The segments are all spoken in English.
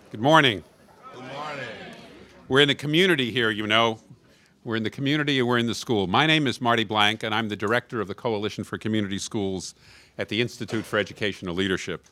Good morning. Good morning. We're in the community here, you know. We're in the community and we're in the school. My name is Marty Blank, and I'm the director of the Coalition for Community Schools at the Institute for Educational Leadership.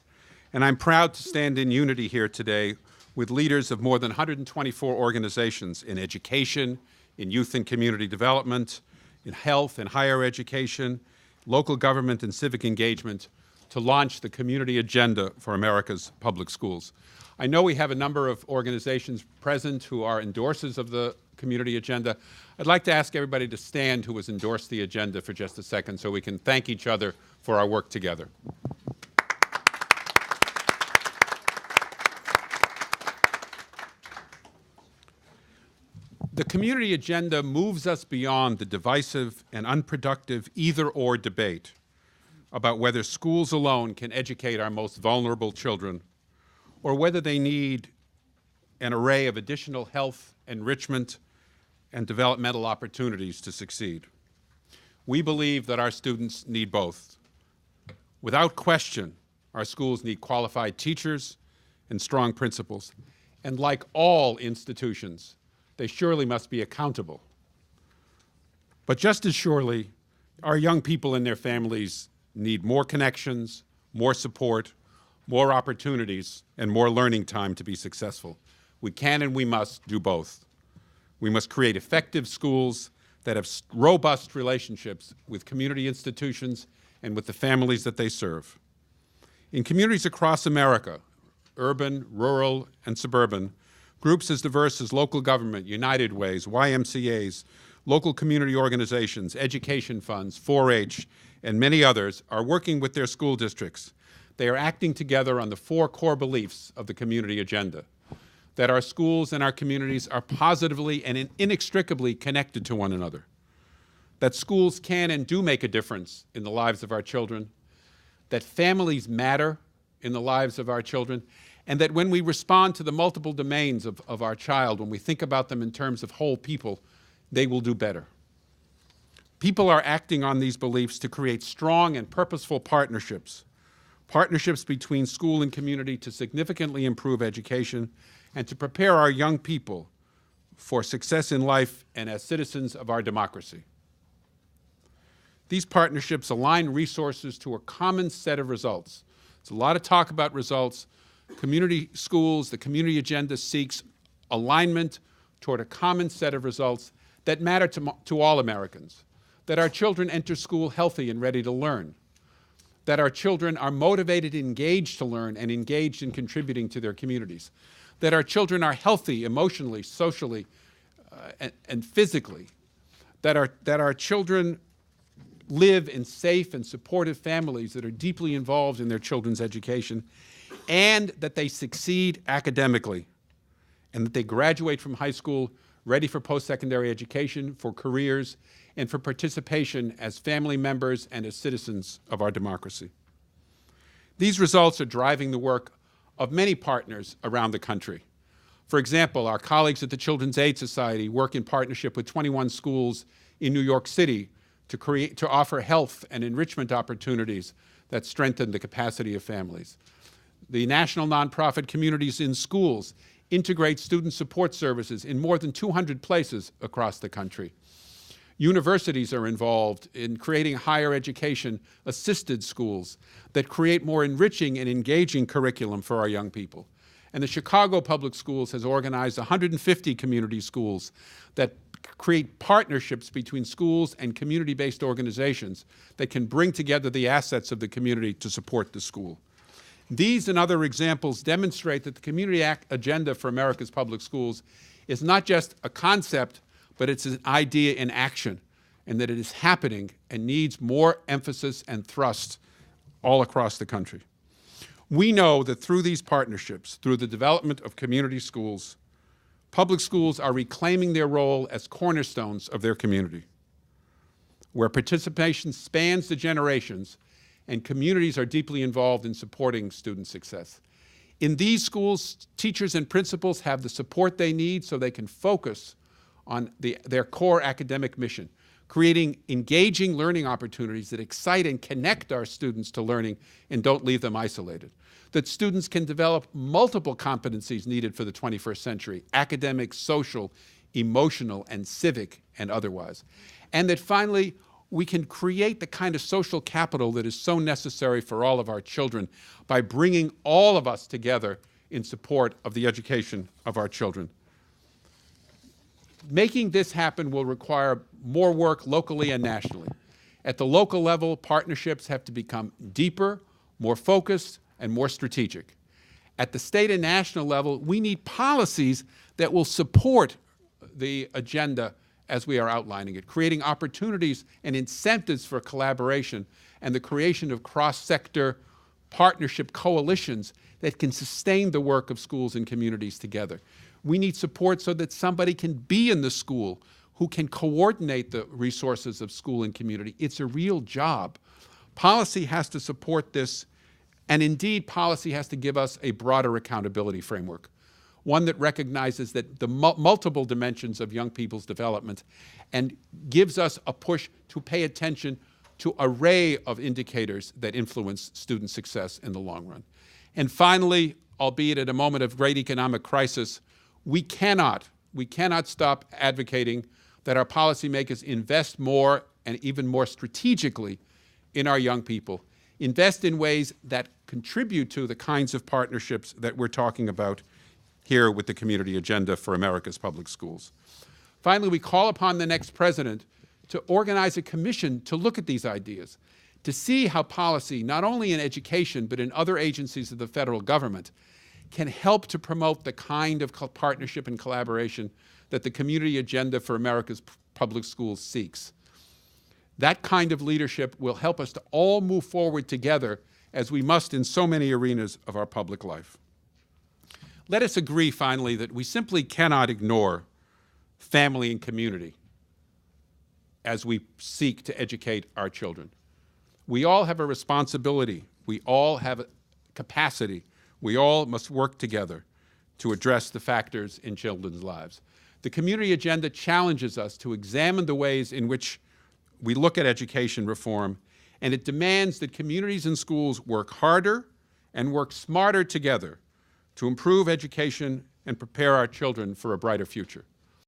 And I'm proud to stand in unity here today with leaders of more than 124 organizations in education, in youth and community development, in health and higher education, local government and civic engagement to launch the community agenda for America's public schools. I know we have a number of organizations present who are endorsers of the community agenda. I'd like to ask everybody to stand who has endorsed the agenda for just a second so we can thank each other for our work together. The community agenda moves us beyond the divisive and unproductive either-or debate about whether schools alone can educate our most vulnerable children or whether they need an array of additional health, enrichment, and developmental opportunities to succeed. We believe that our students need both. Without question, our schools need qualified teachers and strong principals. And like all institutions, they surely must be accountable. But just as surely, our young people and their families need more connections, more support, more opportunities, and more learning time to be successful. We can and we must do both. We must create effective schools that have robust relationships with community institutions and with the families that they serve. In communities across America, urban, rural, and suburban, groups as diverse as local government, United Ways, YMCAs, local community organizations, education funds, 4-H, and many others are working with their school districts. They are acting together on the 4 core beliefs of the community agenda: that our schools and our communities are positively and inextricably connected to one another, that schools can and do make a difference in the lives of our children, that families matter in the lives of our children, and that when we respond to the multiple domains of our child, when we think about them in terms of whole people, they will do better. People are acting on these beliefs to create strong and purposeful partnerships between school and community to significantly improve education and to prepare our young people for success in life and as citizens of our democracy. These partnerships align resources to a common set of results. There's a lot of talk about results. Community schools, the community agenda seeks alignment toward a common set of results that matter to all Americans, that our children enter school healthy and ready to learn, that our children are motivated and engaged to learn and engaged in contributing to their communities, that our children are healthy emotionally, socially, and physically, that our children live in safe and supportive families that are deeply involved in their children's education, and that they succeed academically, and that they graduate from high school ready for post-secondary education, for careers, and for participation as family members and as citizens of our democracy. These results are driving the work of many partners around the country. For example, our colleagues at the Children's Aid Society work in partnership with 21 schools in New York City to offer health and enrichment opportunities that strengthen the capacity of families. The national nonprofit Communities in Schools integrates student support services in more than 200 places across the country. Universities are involved in creating higher education assisted schools that create more enriching and engaging curriculum for our young people. And the Chicago Public Schools has organized 150 community schools that create partnerships between schools and community-based organizations that can bring together the assets of the community to support the school. These and other examples demonstrate that the community agenda for America's public schools is not just a concept, but it's an idea in action, and that it is happening and needs more emphasis and thrust all across the country. We know that through these partnerships, through the development of community schools, public schools are reclaiming their role as cornerstones of their community, where participation spans the generations and communities are deeply involved in supporting student success. In these schools, teachers and principals have the support they need so they can focus on their core academic mission, creating engaging learning opportunities that excite and connect our students to learning and don't leave them isolated. that students can develop multiple competencies needed for the 21st century: academic, social, emotional, and civic, and otherwise. And that finally, we can create the kind of social capital that is so necessary for all of our children by bringing all of us together in support of the education of our children. Making this happen will require more work locally and nationally. At the local level, partnerships have to become deeper, more focused, and more strategic. At the state and national level, we need policies that will support the agenda as we are outlining it, creating opportunities and incentives for collaboration and the creation of cross-sector partnership coalitions that can sustain the work of schools and communities together. We need support so that somebody can be in the school who can coordinate the resources of school and community. It's a real job. Policy has to support this, and indeed, policy has to give us a broader accountability framework, one that recognizes that the multiple dimensions of young people's development and gives us a push to pay attention to an array of indicators that influence student success in the long run. And finally, albeit at a moment of great economic crisis, we cannot stop advocating that our policymakers invest more and even more strategically in our young people, invest in ways that contribute to the kinds of partnerships that we're talking about here with the Community Agenda for America's Public Schools. Finally, we call upon the next president to organize a commission to look at these ideas, to see how policy, not only in education, but in other agencies of the federal government, can help to promote the kind of partnership and collaboration that the Community Agenda for America's Public Schools seeks. That kind of leadership will help us to all move forward together, as we must in so many arenas of our public life. Let us agree, finally, that we simply cannot ignore family and community as we seek to educate our children. We all have a responsibility. We all have a capacity. We all must work together to address the factors in children's lives. The Community Agenda challenges us to examine the ways in which we look at education reform, and it demands that communities and schools work harder and work smarter together to improve education and prepare our children for a brighter future.